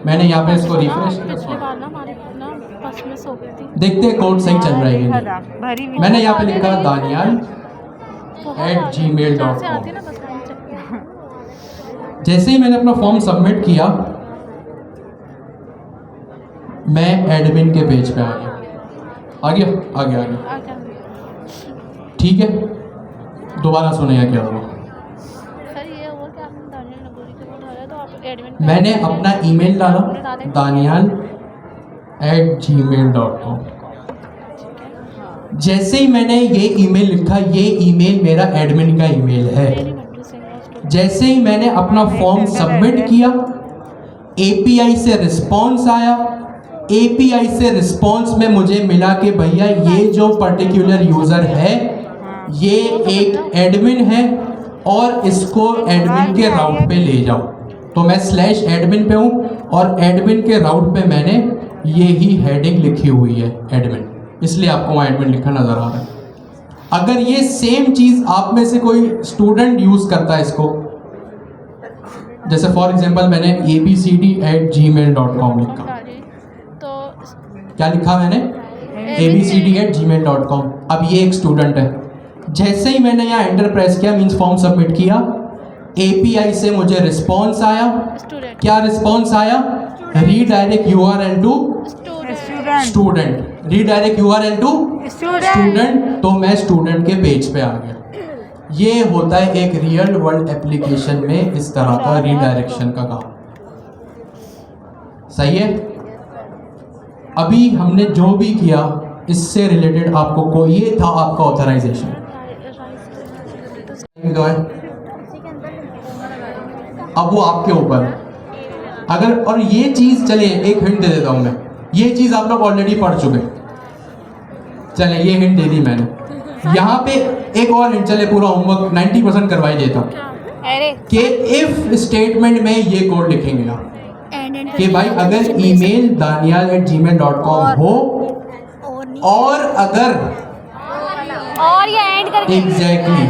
मैंने यहाँ पे इसको रिफ्रेश पिछली किया, बार ना हमारी ना बस में सो गई थी। देखते हैं कोड सही चल रहा है कि नहीं। मैंने यहाँ पे लिखा danial@gmail.com। जहाँ से आती है ना बस वहीं से। जैसे ही मैंने अपना फॉर्म सबमिट किया, मैं एडमिन के पेज पे आ गया। आ गया। आ गया। ठीक है, दोबारा सुनिए क्या हुआ। सर ये हुआ कि आपने दानियाल नगोरी के वो डाला तो आप एडमिन मैंने अपना ईमेल डाला danial@gmail.com। जैसे ही मैंने ये ईमेल लिखा, ये ईमेल मेरा एडमिन का ईमेल है। जैसे ही मैंने अपना फॉर्म सबमिट किया, एपीआई से रिस्पॉन्स आया। एपीआई से रिस्पॉन्स में मुझे मिला कि भैया ये जो पर्टिकुलर यूज़र है ये एक एडमिन है और इसको एडमिन के राउट पे ले जाओ। तो मैं /एडमिन पे हूँ और एडमिन के राउट पे मैंने ये ही हेडिंग लिखी हुई है एडमिन, इसलिए आपको वहाँ एडमिन लिखा नज़र आ रहा है। अगर ये सेम चीज़ आप में से कोई स्टूडेंट यूज़ करता है इसको, जैसे फॉर एग्जांपल मैंने abcd@gmail.com लिखा, तो क्या लिखा मैंने abcd@gmail.com। अब ये एक स्टूडेंट है। जैसे ही मैंने यहाँ एंटर प्रेस किया, मीन्स फॉर्म सबमिट किया, एपीआई से मुझे रिस्पॉन्स आया। स्टूडेंट क्या रिस्पॉन्स आया? Redirect URL to student, redirect URL to student. तो मैं स्टूडेंट के पेज पे आ गया। ये होता है एक रियल वर्ल्ड एप्लीकेशन में इस तरह का रीडायरेक्शन का काम। सही है। अभी हमने जो भी किया इससे रिलेटेड आपको को ये था आपका ऑथराइजेशन। अब वो आपके ऊपर है। अगर और ये चीज, चले एक हिंट दे देता हूं मैं, ये चीज आप लोग ऑलरेडी पढ़ चुके। चले ये हिंट दे दी मैंने। यहाँ पे एक और हिंट, चले पूरा होमवर्क 90% करवाई देता हूँ कि इफ स्टेटमेंट में ये कोड लिखेंगे आप कि भाई अगर ईमेल danial@gmail.com हो और अगर और ये एंड करके एग्जैक्टली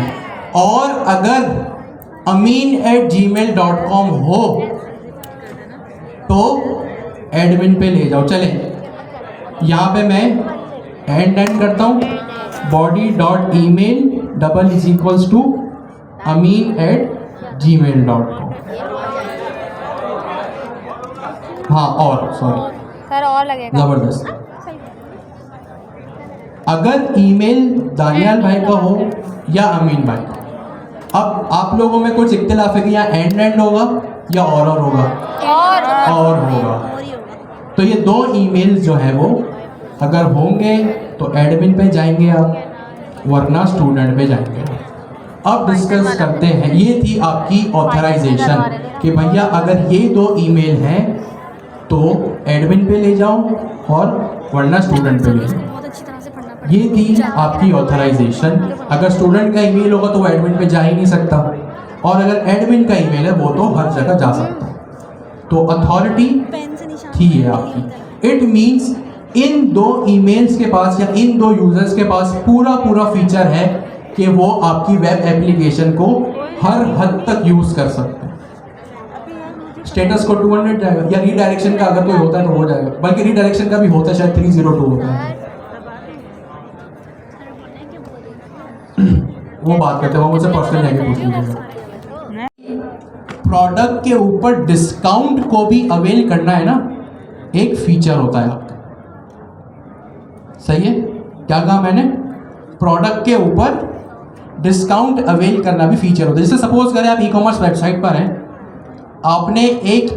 और अगर amin@gmail.com हो तो एडमिन पे ले जाओ। चले यहाँ पे मैं एंड करता हूँ, body.email amin@gmail.com। हाँ, और सॉरी सर और लगेगा जबरदस्त। अगर ईमेल दानियाल भाई का हो या अमीन भाई का, अब आप लोगों में कुछ इख्तिलाफ है कि यहाँ एंड होगा या और होगा? और होगा। तो ये दो ईमेल्स जो है वो अगर होंगे तो एडमिन पे जाएंगे आप, वरना स्टूडेंट पे जाएंगे। अब डिस्कस करते हैं, ये थी आपकी ऑथराइजेशन कि भैया अगर ये दो ईमेल हैं तो एडमिन पे ले जाओ और वरना स्टूडेंट पे ले जाओ। ये थी आपकी ऑथराइजेशन। अगर स्टूडेंट का ईमेल होगा तो वो एडमिन पे जा ही नहीं सकता, और अगर एडमिन का ईमेल है वो तो हर जगह जा सकता है। तो अथॉरिटी थी ये आपकी। इट मीन्स इन दो ईमेल्स के पास या इन दो यूजर्स के पास पूरा फीचर है कि वो आपकी वेब एप्लीकेशन को हर हद तक यूज कर सकते हैं। स्टेटस को 200 जाएगा, या रीडायरेक्शन का अगर कोई होता है तो हो जाएगा, बल्कि रीडायरेक्शन का भी होता है शायद 302 होता है। वो बात करते हैं, वो मुझसे पर्सनल जाके पूछ लीजिएगा। प्रोडक्ट के ऊपर डिस्काउंट को भी अवेल करना है ना, एक फीचर होता है आपका। सही है, क्या कहा मैंने? प्रोडक्ट के ऊपर डिस्काउंट अवेल करना भी फीचर होता है। जैसे सपोज करें आप ई-कॉमर्स वेबसाइट पर हैं, आपने एक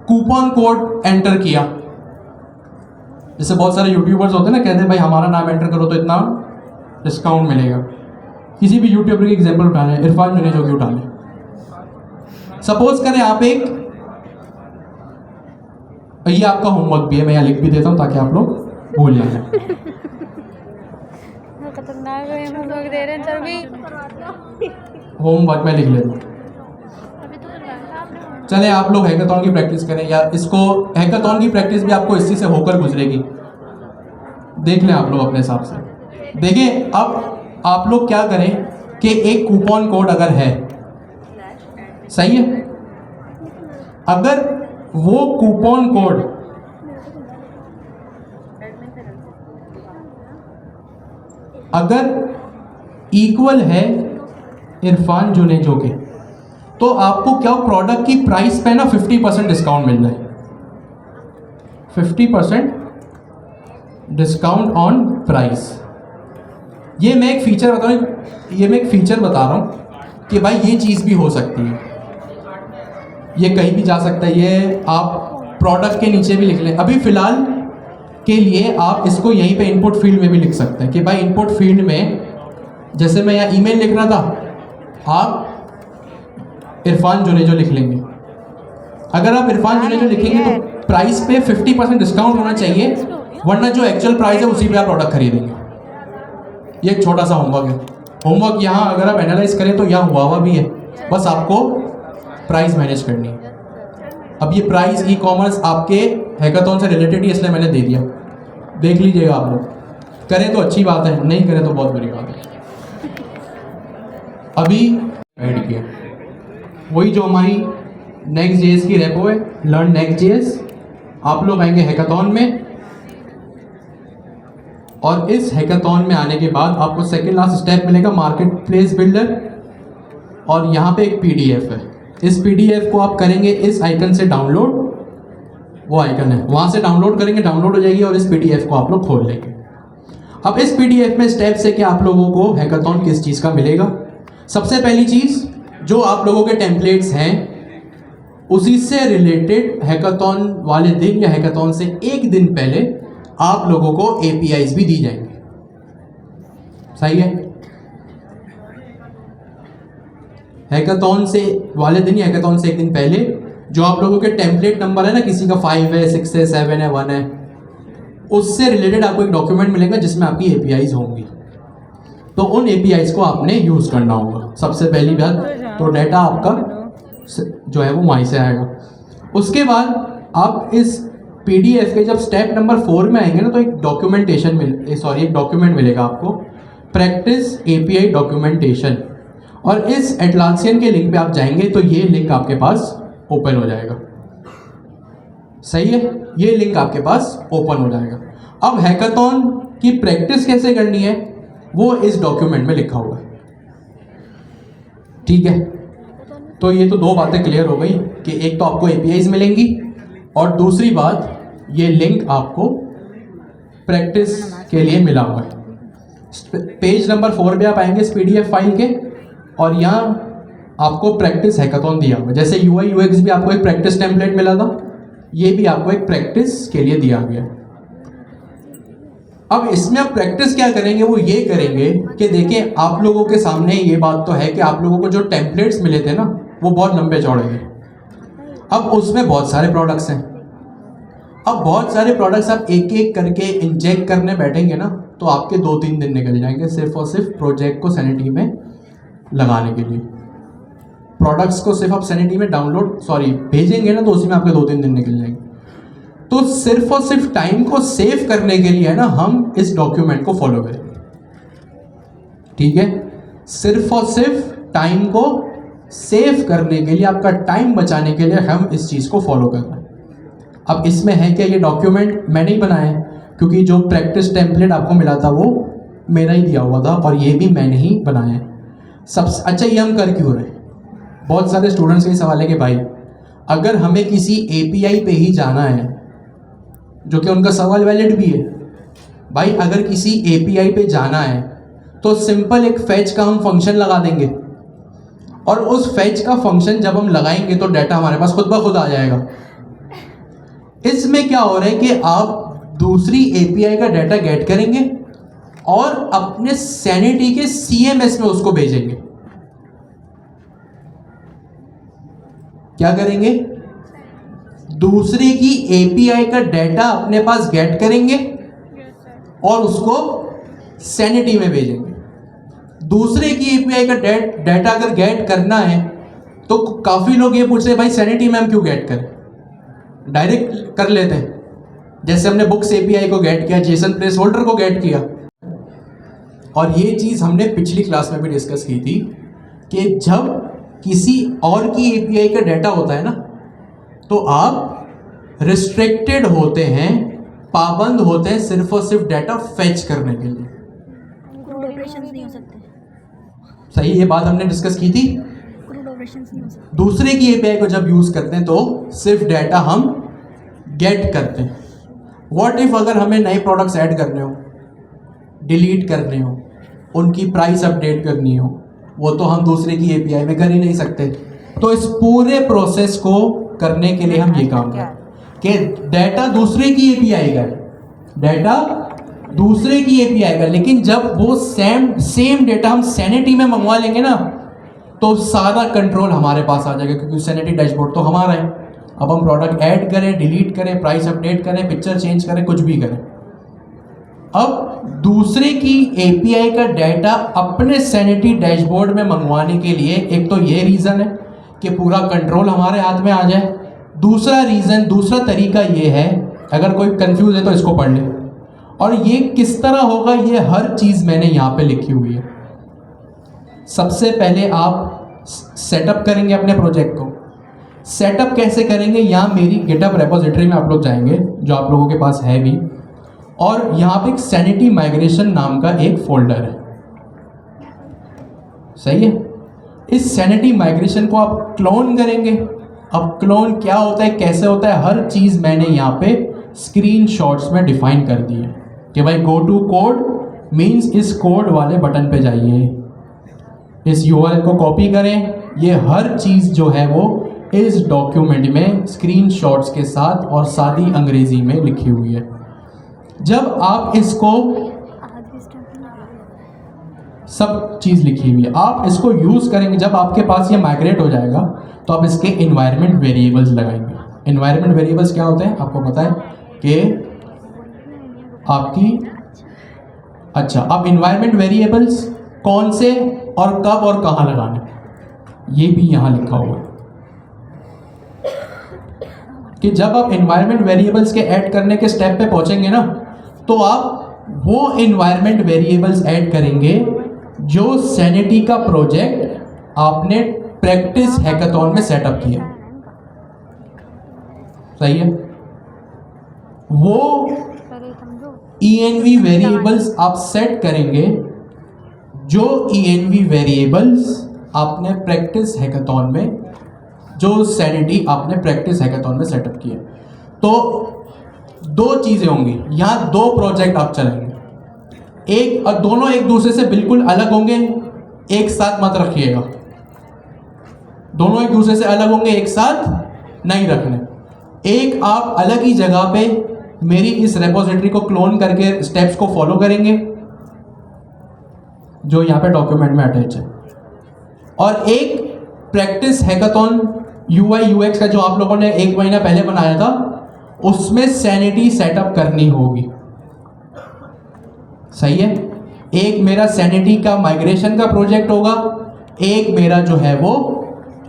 कूपन कोड एंटर किया। जैसे बहुत सारे यूट्यूबर्स होते हैं ना, कहते हैं भाई हमारा नाम एंटर करो तो इतना डिस्काउंट मिलेगा। किसी भी यूट्यूबर की एग्जांपल उठा लें, इरफान जुनेजो की उठा लें। सपोज करें आप एक, ये आपका होमवर्क भी है, मैं यहाँ लिख भी देता हूँ ताकि आप लोग भूल जाए। होमवर्क में लिख लेता हूँ। चले आप लोग हैकाथॉन की प्रैक्टिस करें, या इसको हैकाथॉन की प्रैक्टिस भी आपको इसी से होकर गुजरेगी। देख लें आप लोग अपने हिसाब से। देखिए अब आप लोग क्या करें कि एक कूपन कोड अगर है, सही है, अगर वो कूपन कोड अगर इक्वल है इरफान जुनेजो के, तो आपको क्या प्रोडक्ट की प्राइस पे ना 50% डिस्काउंट मिल जाए। 50% डिस्काउंट ऑन प्राइस। ये मैं एक फीचर बता रहा हूँ कि भाई ये चीज़ भी हो सकती है, ये कहीं भी जा सकता है। ये आप प्रोडक्ट के नीचे भी लिख लें। अभी फ़िलहाल के लिए आप इसको यहीं पे इनपुट फील्ड में भी लिख सकते हैं कि भाई इनपुट फील्ड में, जैसे मैं यहाँ ईमेल लिख रहा था, आप इरफान जुनेजो लिख लेंगे। अगर आप इरफान जुनेजो लिखेंगे तो प्राइस पे 50% डिस्काउंट होना चाहिए, वरना जो एक्चुअल प्राइस है उसी पे आप प्रोडक्ट खरीदेंगे। ये एक छोटा सा होमवर्क है। होमवर्क यहाँ अगर आप एनालाइज करें तो यहाँ हुआ भी है, बस आपको प्राइस मैनेज करनी है। अब ये प्राइस ई कॉमर्स आपके हैकाथॉन से रिलेटेड ही, इसलिए मैंने दे दिया, देख लीजिएगा। आप लोग करें तो अच्छी बात है, नहीं करें तो बहुत बुरी बात है। अभी ऐड किया वही जो हमारी नेक्स्ट जेएस की रेपो है, लर्न नेक्स्ट जेएस। आप लोग आएंगे हैकाथॉन में, और इस हैकाथॉन में आने के बाद आपको सेकेंड लास्ट स्टेप मिलेगा मार्केट प्लेस बिल्डर, और यहाँ पे एक पीडीएफ है। इस पीडीएफ को आप करेंगे इस आइकन से डाउनलोड, वो आइकन है वहाँ से डाउनलोड करेंगे, डाउनलोड हो जाएगी, और इस पीडीएफ को आप लोग खोल लेंगे। अब इस पीडीएफ में स्टेप्स है कि आप लोगों को हैकाथॉन किस चीज़ का मिलेगा। सबसे पहली चीज़, जो आप लोगों के टेम्पलेट्स हैं उसी से रिलेटेड हैकाथॉन वाले दिन या हैकाथॉन से एक दिन पहले आप लोगों को एपीआईज भी दी जाएंगे। सही है? हैकाथॉन से वाले दिन या हैकाथॉन से एक दिन पहले जो आप लोगों के टेम्पलेट नंबर है ना, किसी का 5 है, 6 है, 7 है, 1 है, उससे रिलेटेड आपको एक डॉक्यूमेंट मिलेगा जिसमें आपकी एपीआईज होंगी। तो उन एपीआईज को आपने यूज़ करना होगा। सबसे पहली बात तो डेटा आपका जो है वो वहीं से आएगा। उसके बाद आप इस पीडीएफ के जब स्टेप नंबर 4 में आएंगे ना, तो एक डॉक्यूमेंट मिलेगा आपको, प्रैक्टिस एपीआई डॉक्यूमेंटेशन। और इस एटलासियन के लिंक पे आप जाएंगे तो ये लिंक आपके पास ओपन हो जाएगा। सही है? ये लिंक आपके पास ओपन हो जाएगा। अब हैकाथॉन की प्रैक्टिस कैसे करनी है वो इस डॉक्यूमेंट में लिखा हुआ है। ठीक है? तो ये तो दो बातें क्लियर हो गई कि एक तो आपको एपीआईज मिलेंगी, और दूसरी बात ये लिंक आपको प्रैक्टिस के लिए मिला हुआ है। पेज नंबर 4 पे आप आएंगे इस पीडीएफ फाइल के, और यहाँ आपको प्रैक्टिस हैकाथॉन दिया हुआ है। जैसे यूआई यूएक्स भी आपको एक प्रैक्टिस टेम्पलेट मिला था, ये भी आपको एक प्रैक्टिस के लिए दिया गया। अब इसमें आप प्रैक्टिस क्या करेंगे, वो ये करेंगे कि देखिए आप लोगों के सामने ये बात तो है कि आप लोगों को जो टेम्पलेट्स मिले थे ना वो बहुत लंबे चौड़े हैं। अब उसमें बहुत सारे प्रोडक्ट्स हैं। अब बहुत सारे प्रोडक्ट्स आप एक एक करके इंजेक्ट करने बैठेंगे ना तो आपके 2-3 दिन निकल जाएंगे सिर्फ और सिर्फ प्रोजेक्ट को सैनिटी में लगाने के लिए। प्रोडक्ट्स को सिर्फ आप सैनिटी में भेजेंगे ना तो उसी में आपके 2-3 दिन निकल जाएंगे। तो सिर्फ और सिर्फ टाइम को सेव करने के लिए है ना हम इस डॉक्यूमेंट को फॉलो करेंगे। ठीक है? सिर्फ और सिर्फ टाइम को सेव करने के लिए, आपका टाइम बचाने के लिए हम इस चीज़ को फॉलो कर रहे हैं। अब इसमें है क्या, ये डॉक्यूमेंट मैंने ही बनाया है क्योंकि जो प्रैक्टिस टेम्पलेट आपको मिला था वो मेरा ही दिया हुआ था, और ये भी मैंने ही बनाया है। सबसे अच्छा ये हम कर क्यों रहे हैं? बहुत सारे स्टूडेंट्स के सवाल है कि भाई अगर हमें किसी एपीआई पे ही जाना है, जो कि उनका सवाल वैलिड भी है, भाई अगर किसी एपीआई पे जाना है तो सिंपल एक फैच का हम फंक्शन लगा देंगे, और उस फैच का फंक्शन जब हम लगाएंगे तो डाटा हमारे पास खुद ब खुद आ जाएगा। इसमें क्या हो रहा है कि आप दूसरी एपीआई का डाटा गेट करेंगे और अपने सैनिटी के सीएमएस में उसको भेजेंगे। क्या करेंगे? दूसरे की एपीआई का डाटा अपने पास गेट करेंगे और उसको सैनिटी में भेजेंगे। दूसरे की एपीआई का डाटा अगर गेट करना है तो काफ़ी लोग ये पूछते हैं भाई सैनिटी में हम क्यों गेट करें, डायरेक्ट कर लेते हैं। जैसे हमने बुक्स एपीआई को गेट किया, जेसन प्लेस होल्डर को गेट किया। और ये चीज़ हमने पिछली क्लास में भी डिस्कस की थी कि जब किसी और की एपीआई का डाटा होता है ना तो आप रिस्ट्रिक्टेड होते हैं, पाबंद होते हैं सिर्फ और सिर्फ डाटा फेच करने के लिए। क्रूड ऑपरेशंस नहीं हो सकते। सही, ये बात हमने डिस्कस की थी। क्रूड ऑपरेशंस नहीं हो सकते। दूसरे की एपीआई को जब यूज करते हैं तो सिर्फ डाटा हम गेट करते हैं। व्हाट इफ अगर हमें नए प्रोडक्ट्स ऐड करने हो, डिलीट करने हो, उनकी प्राइस अपडेट करनी हो, वो तो हम दूसरे की एपीआई में कर ही नहीं सकते। तो इस पूरे प्रोसेस को करने के लिए हम ये काम करें कि डाटा दूसरे की एपीआई का है, डाटा दूसरे की एपीआई का, लेकिन जब वो सेम डेटा हम सैनिटी में मंगवा लेंगे ना, तो सारा कंट्रोल हमारे पास आ जाएगा, क्योंकि सैनिटी डैशबोर्ड तो हमारा है। अब हम प्रोडक्ट ऐड करें, डिलीट करें, प्राइस अपडेट करें, पिक्चर चेंज करें, कुछ भी करें, अब दूसरे की एपीआई का डाटा अपने सैनिटी डैशबोर्ड में मंगवाने के लिए एक तो ये रीज़न है कि पूरा कंट्रोल हमारे हाथ में आ जाए। दूसरा तरीका ये है, अगर कोई कंफ्यूज है तो इसको पढ़ ले। और ये किस तरह होगा, ये हर चीज़ मैंने यहाँ पे लिखी हुई है। सबसे पहले आप सेटअप करेंगे अपने प्रोजेक्ट को। सेटअप कैसे करेंगे, यहाँ मेरी गिटहब रेपोजिटरी में आप लोग जाएंगे, जो आप लोगों के पास है भी, और यहाँ पे एक सैनिटी माइग्रेशन नाम का एक फोल्डर है। सही है, इस सैनिटी माइग्रेशन को आप क्लोन करेंगे। अब क्लोन क्या होता है, कैसे होता है, हर चीज़ मैंने यहाँ पे स्क्रीनशॉट्स में डिफाइन कर दी है कि भाई गो टू कोड मीन्स इस कोड वाले बटन पे जाइए, इस यूआरएल को कॉपी करें। ये हर चीज़ जो है वो इस डॉक्यूमेंट में स्क्रीनशॉट्स के साथ और सादी अंग्रेजी में लिखी हुई है। जब आप इसको सब चीज़ लिखी हुई है, आप इसको यूज़ करेंगे, जब आपके पास ये माइग्रेट हो जाएगा तो आप इसके इन्वायरमेंट वेरिएबल्स लगाएंगे। इन्वायरमेंट वेरिएबल्स क्या होते हैं आपको पता है कि आपकी, अच्छा, अब इन्वायरमेंट वेरिएबल्स कौन से और कब और कहाँ लगाने, ये भी यहाँ लिखा हुआ है कि जब आप इन्वायरमेंट वेरिएबल्स के ऐड करने के स्टेप पे पहुंचेंगे ना, तो आप वो इन्वायरमेंट वेरिएबल्स ऐड करेंगे जो सैनिटी का प्रोजेक्ट आपने प्रैक्टिस हैकाथॉन में सेटअप किया। सही है, वो ENV वेरिएबल्स आप सेट करेंगे जो ENV वेरिएबल्स आपने प्रैक्टिस हैकाथॉन में, जो सैनिटी आपने प्रैक्टिस हैकाथॉन में सेटअप किया। तो दो चीज़ें होंगी, यहाँ दो प्रोजेक्ट आप चलाएंगे, एक और दोनों एक दूसरे से बिल्कुल अलग होंगे, एक साथ मत रखिएगा। दोनों एक दूसरे से अलग होंगे, एक साथ नहीं रखने। एक आप अलग ही जगह पे मेरी इस रेपोजिटरी को क्लोन करके स्टेप्स को फॉलो करेंगे जो यहाँ पे डॉक्यूमेंट में अटैच है, और एक प्रैक्टिस हैकाथॉन UI UX का जो आप लोगों ने 1 महीना पहले बनाया था, उसमें सैनिटी सेटअप करनी होगी। सही है, एक मेरा सैनिटी का माइग्रेशन का प्रोजेक्ट होगा, एक मेरा जो है वो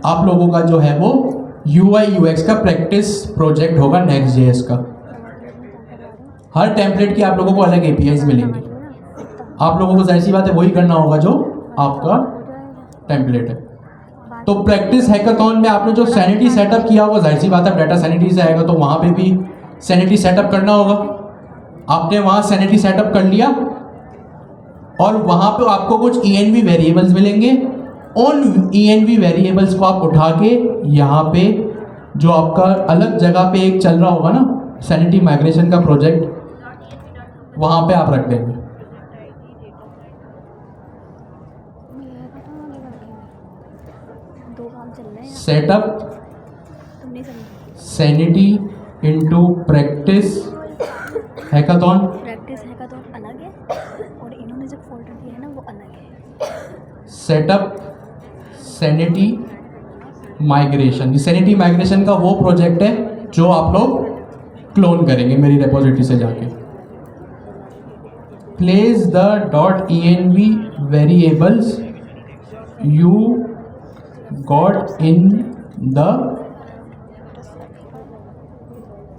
आप लोगों का जो है वो UI UX का प्रैक्टिस प्रोजेक्ट होगा Next.js का। हर टेम्पलेट की आप लोगों को अलग APIs मिलेंगे, आप लोगों को जाहिर सी बात है वही करना होगा जो आपका टेम्पलेट है। तो प्रैक्टिस हैकाथॉन में आपने जो सैनिटी सेटअप किया होगा, जाहिर सी बात है डाटा सैनिटी से आएगा, तो वहाँ पे भी सैनिटी सेटअप करना होगा। आपने वहाँ सैनिटी सेटअप कर लिया और वहाँ पे आपको कुछ ENV वेरिएबल्स मिलेंगे। उन ENV वेरिएबल्स को आप उठा के यहाँ पे जो आपका अलग जगह पे एक चल रहा होगा ना सैनिटी माइग्रेशन का प्रोजेक्ट, वहाँ पे आप रख देंगे। Setup sanity into practice hackathon. Practice hackathon अलग है और इन्होंने जो फोल्डर दिया है ना वो अलग है। Setup sanity migration, sanity migration का वो प्रोजेक्ट है जो आप लोग क्लोन करेंगे मेरी रेपोजिटरी से जाके। Place the .env variables you got in the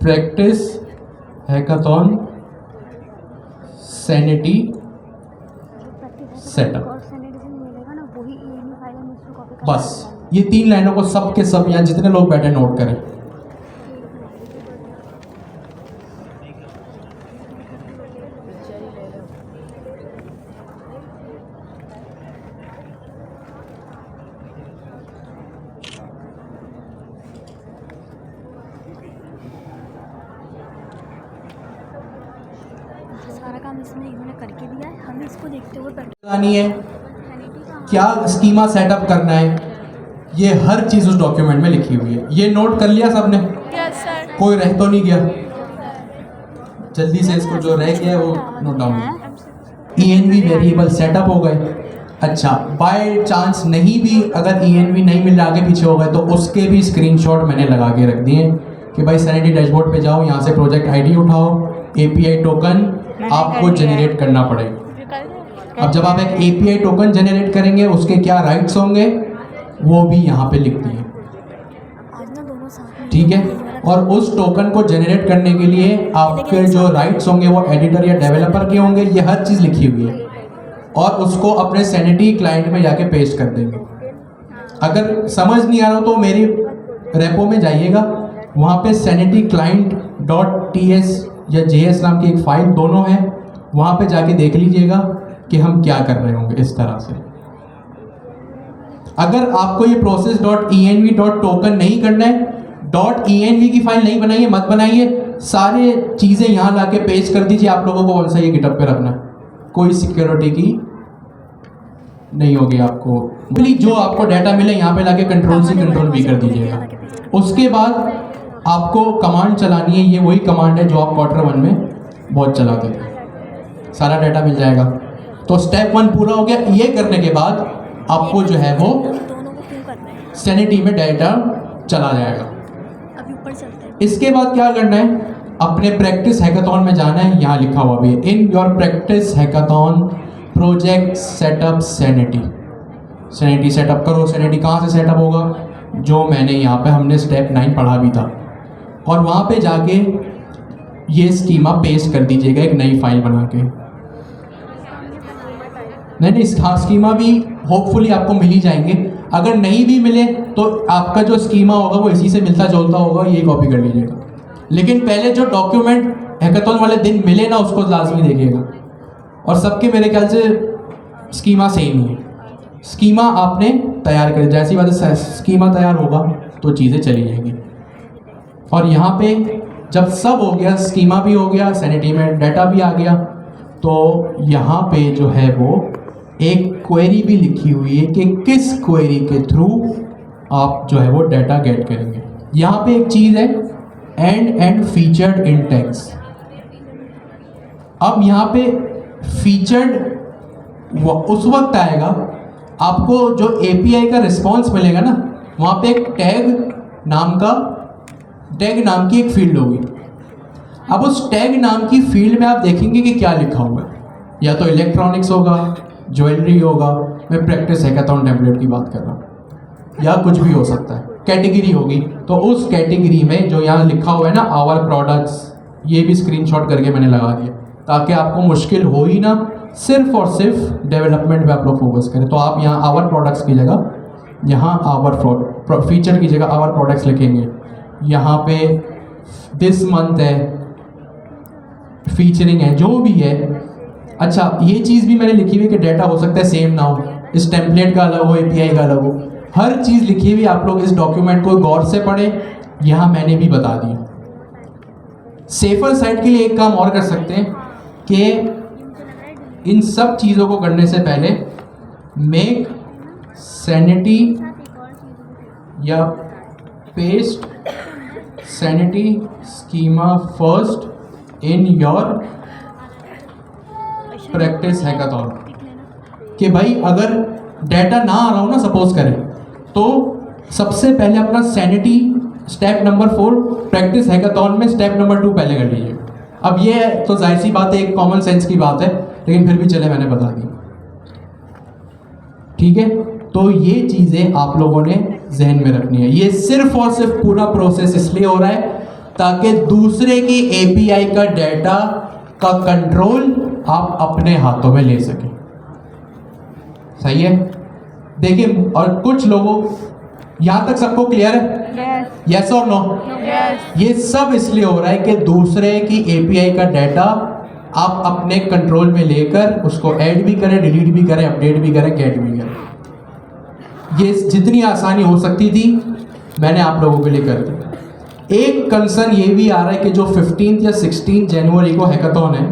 practice hackathon sanity setup. बस ये 3 लाइनों को सब के सब यहाँ जितने लोग बैठे नोट करें। काम इसमें इन्होंने करके दिया है, हमें इसको देखते हुए लगानी है, क्या स्कीमा सेटअप करना है, ये हर चीज़ उस डॉक्यूमेंट में लिखी हुई है। ये नोट कर लिया सबने? Yes sir. कोई रह तो नहीं गया? जल्दी से इसको जो रह गया है वो note down. ENV variable setup हो गए। अच्छा, बाय चांस नहीं भी अगर ENV नहीं मिल रहा, आगे पीछे हो गए, तो उसके भी स्क्रीनशॉट मैंने लगा के रख दिए कि भाई सैनिटी डैशबोर्ड पे जाओ, यहाँ से प्रोजेक्ट आईडी उठाओ, API टोकन आपको जनरेट करना पड़ेगा। अब जब आप एक API टोकन जनरेट करेंगे, उसके क्या राइट्स होंगे वो भी यहाँ पे लिख दिए, आज ना दोनों साथ में। ठीक है। और उस टोकन को जनरेट करने के लिए आपके जो राइट्स होंगे वो एडिटर या डेवलपर के होंगे, ये हर चीज़ लिखी हुई है। और उसको अपने सैनिटी क्लाइंट में जाके पेस्ट कर देंगे। अगर समझ नहीं आ रहा हो तो मेरी रेपो में जाइएगा, वहाँ पे sanity-client.ts या JS नाम की एक फाइल दोनों है, वहाँ पे जाके देख लीजिएगा कि हम क्या कर रहे होंगे इस तरह से। अगर आपको ये process.env.token नहीं करना है, .env की फाइल नहीं बनाइए, मत बनाइए, सारे चीज़ें यहाँ लाके पेस्ट कर दीजिए। आप लोगों को कौन सा ये गिटअप पे रखना है, कोई सिक्योरिटी की नहीं होगी आपको। प्लीज जो आपको डाटा मिले यहाँ पे लाके कंट्रोल से कंट्रोल भी कर दीजिएगा। उसके बाद आपको कमांड चलानी है, ये वही कमांड है जो आप Q1 में बहुत चलाते थे, सारा डाटा मिल जाएगा। तो स्टेप 1 पूरा हो गया। ये करने के बाद आपको जो है वो दोनों को क्यों करना है? सैनिटी में डाटा चला जाएगा। अभी ऊपर चलते हैं। इसके बाद क्या करना है, अपने प्रैक्टिस हैकाथॉन में जाना है, यहाँ लिखा हुआ भी है, in your practice hackathon project setup sanity. Sanity setup करो। सैनिटी कहाँ से सेटअप होगा, जो मैंने यहाँ पे हमने स्टेप 9 पढ़ा भी था, और वहाँ पे जाके ये स्कीमा पेस्ट कर दीजिएगा एक नई फाइल बना के। नहीं, स्कीमा भी होपफुली आपको मिल ही जाएंगे। अगर नहीं भी मिले तो आपका जो स्कीमा होगा वो इसी से मिलता जुलता होगा, ये कॉपी कर लीजिएगा। लेकिन पहले जो डॉक्यूमेंट हैकाथॉन वाले दिन मिले ना, उसको लाजमी देखिएगा। और सबके मेरे ख्याल से स्कीमा सेम ही है। स्कीमा आपने तैयार करी, जैसी बात है स्कीमा तैयार होगा तो चीज़ें चली जाएंगी। और यहाँ पे जब सब हो गया, स्कीमा भी हो गया, सैनिटी में डाटा भी आ गया, तो यहाँ पे जो है वो एक क्वेरी भी लिखी हुई है कि किस क्वेरी के थ्रू आप जो है वो डाटा गेट करेंगे। यहाँ पे एक चीज़ है एंड फीचर्ड इन टैग्स। अब यहाँ पे फीचर्ड उस वक्त आएगा आपको जो API का रिस्पॉन्स मिलेगा ना, वहाँ पे एक टैग नाम की एक फील्ड होगी। अब उस टैग नाम की फील्ड में आप देखेंगे कि क्या लिखा हुआ है, या तो इलेक्ट्रॉनिक्स होगा, ज्वेलरी होगा, मैं प्रैक्टिस हैकाथॉन टेम्पलेट की बात कर रहा हूँ, या कुछ भी हो सकता है। कैटेगरी होगी, तो उस कैटेगरी में जो यहाँ लिखा हुआ है ना आवर प्रोडक्ट्स, ये भी स्क्रीनशॉट करके मैंने लगा दिया ताकि आपको मुश्किल हो ही ना, सिर्फ और सिर्फ डेवलपमेंट पे आप लोग फोकस करें। तो आप यहाँ आवर प्रोडक्ट्स की जगह यहाँ आवर फीचर की जगह आवर प्रोडक्ट्स लिखेंगे। यहाँ पे दिस मंथ है, फीचरिंग है, जो भी है। अच्छा, ये चीज़ भी मैंने लिखी हुई कि डाटा हो सकता है सेम ना हो, इस टेम्पलेट का अलग हो, API का अलग हो, हर चीज़ लिखी हुई। आप लोग इस डॉक्यूमेंट को गौर से पढ़ें, यहाँ मैंने भी बता दिया। सेफर साइड के लिए एक काम और कर सकते हैं कि इन सब चीज़ों को करने से पहले मेक सैनिटी या paste sanity schema first in your practice hackathon. कि भाई अगर डाटा ना आ रहा हो ना, सपोज करें, तो सबसे पहले अपना sanity step number 4 practice hackathon में स्टेप नंबर 2 पहले कर लीजिए। अब ये तो जाहिर सी बात है, एक कॉमन सेंस की बात है, लेकिन फिर भी चले मैंने बता दी, ठीक है। तो ये चीज़ें आप लोगों ने जहन में रखनी है। ये सिर्फ और सिर्फ पूरा प्रोसेस इसलिए हो रहा है ताकि दूसरे की API का डाटा का कंट्रोल आप अपने हाथों में ले सकें। सही है? देखिए, और कुछ लोगों, यहाँ तक सबको क्लियर है? यस और नो? ये सब इसलिए हो रहा है कि दूसरे की API का डाटा आप अपने कंट्रोल में लेकर उसको ऐड भी करें, डिलीट भी करें, अपडेट भी करें, गेट भी करें। ये जितनी आसानी हो सकती थी मैंने आप लोगों के लिए कर दी। एक कंसर्न ये भी आ रहा है कि जो 15 या 16 जनवरी को हैकाथॉन है,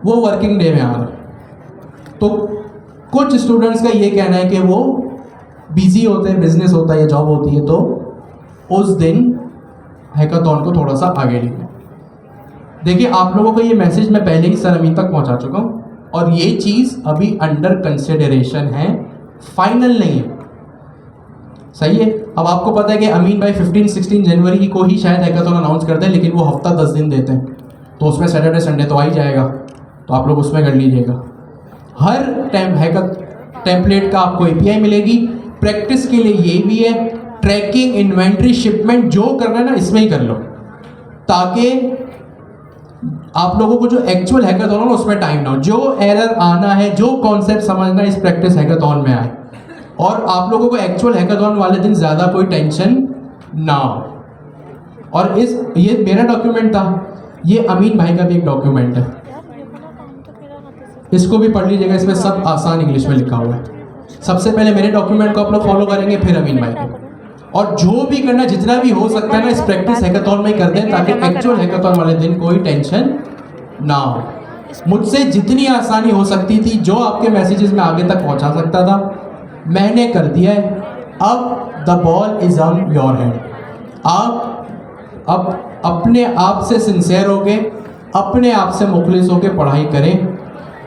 वो वर्किंग डे में आ रहा है। तो कुछ स्टूडेंट्स का ये कहना है कि वो बिजी होते हैं, बिजनेस होता है या जॉब होती है, तो उस दिन हैकाथॉन को थोड़ा सा आगे ले गए। देखिए, आप लोगों को ये मैसेज मैं पहले ही सर अमीन तक पहुंचा चुका हूँ और ये चीज़ अभी अंडर कंसिडरेशन है, फाइनल नहीं है। सही है। अब आपको पता है कि अमीन भाई 15-16 जनवरी को ही शायद हैकाथॉन अनाउंस करते हैं, लेकिन वो हफ्ता 10 दिन देते हैं, तो उसमें सैटरडे संडे तो आ ही जाएगा, तो आप लोग उसमें कर लीजिएगा। हर टेम्पलेट का आपको API मिलेगी। प्रैक्टिस के लिए ये भी है, ट्रैकिंग, इन्वेंट्री, शिपमेंट जो करना है ना इसमें ही कर लो, ताकि आप लोगों को जो एक्चुअल हैकाथॉन हो उसमें टाइम ना हो। जो एरर आना है, जो कॉन्सेप्ट समझना है, इस प्रैक्टिस हैकाथॉन में आए और आप लोगों को एक्चुअल हैकाथॉन वाले दिन ज़्यादा कोई टेंशन ना हो। और ये मेरा डॉक्यूमेंट था, ये अमीन भाई का भी एक डॉक्यूमेंट है, यार ये वाला काम तो मेरा मतलब से इसको भी पढ़ लीजिएगा, इसमें सब आसान इंग्लिश में लिखा हुआ है। सबसे पहले मेरे डॉक्यूमेंट को आप लोग फॉलो करेंगे, फिर अमीन भाई के। और जो भी करना, जितना भी हो सकता है ना, इस प्रैक्टिस हैकाथॉन में कर दें, ताकि एक्चुअल हैकाथॉन वाले दिन कोई टेंशन ना हो। मुझसे जितनी आसानी हो सकती थी, जो आपके मैसेजेस में आगे तक पहुंचा सकता था, मैंने कर दिया है। अब the ball is on your hand. आप अब अपने आप से सिंसियर होके, अपने आप से मुखलिस होके पढ़ाई करें,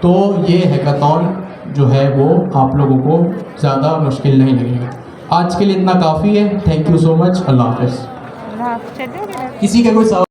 तो ये हैकाथॉन जो है वो आप लोगों को ज़्यादा मुश्किल नहीं लगेगा। आज के लिए इतना काफ़ी है। Thank you so much. अल्लाह हाफ़िज़। ना शेड्यूल किसी का कोई सवाल